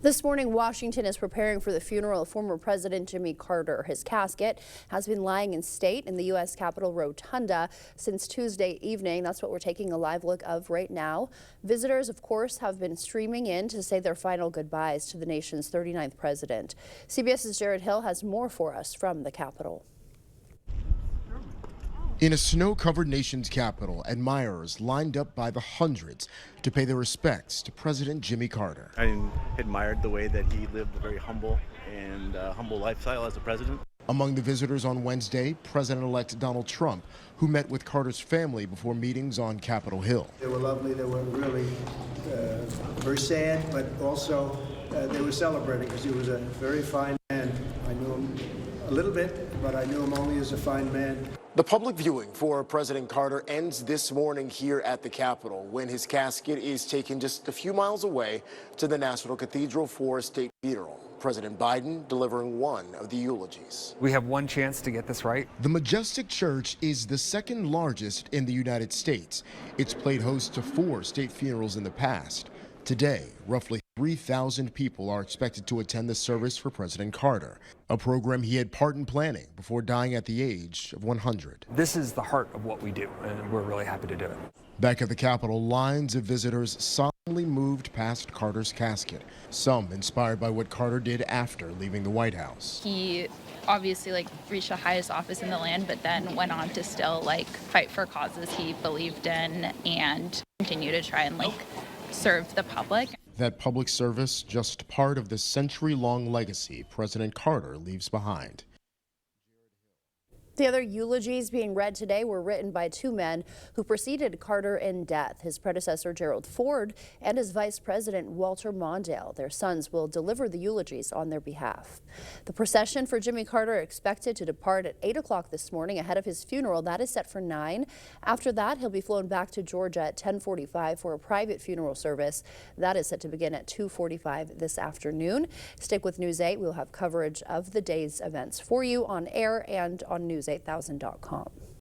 This morning, Washington is preparing for the funeral of former President Jimmy Carter. His casket has been lying in state in the U.S. Capitol Rotunda since Tuesday evening. That's what we're taking a live look of right now. Visitors, of course, have been streaming in to say their final goodbyes to the nation's 39th president. CBS's Jared Hill has more for us from the Capitol. In a snow-covered nation's capital, admirers lined up by the hundreds to pay their respects to President Jimmy Carter. I admired the way that he lived a very humble lifestyle as a president. Among the visitors on Wednesday, President-elect Donald Trump, who met with Carter's family before meetings on Capitol Hill. They were lovely. They were really very sad, but also they were celebrating because he was a very fine man. I knew him a little bit, but I knew him only as a fine man. The public viewing for President Carter ends this morning here at the Capitol when his casket is taken just a few miles away to the National Cathedral for a state funeral. President Biden delivering one of the eulogies. We have one chance to get this right. The Majestic Church is the second largest in the United States. It's played host to 4 state funerals in the past. Today, roughly 3,000 people are expected to attend the service for President Carter, a program he had part in planning before dying at the age of 100. This is the heart of what we do, and we're really happy to do it. Back at the Capitol, lines of visitors solemnly moved past Carter's casket, some inspired by what Carter did after leaving the White House. He obviously reached the highest office in the land, but then went on to still fight for causes he believed in and continue to try and serve the public. That public service just part of the century-long legacy President Carter leaves behind. The other eulogies being read today were written by 2 men who preceded Carter in death, his predecessor Gerald Ford and his vice president Walter Mondale. Their sons will deliver the eulogies on their behalf. The procession for Jimmy Carter expected to depart at 8 o'clock this morning ahead of his funeral. That is set for 9. After that, he'll be flown back to Georgia at 10:45 for a private funeral service. That is set to begin at 2:45 this afternoon. Stick with News 8. We'll have coverage of the day's events for you on air and on News8000.com.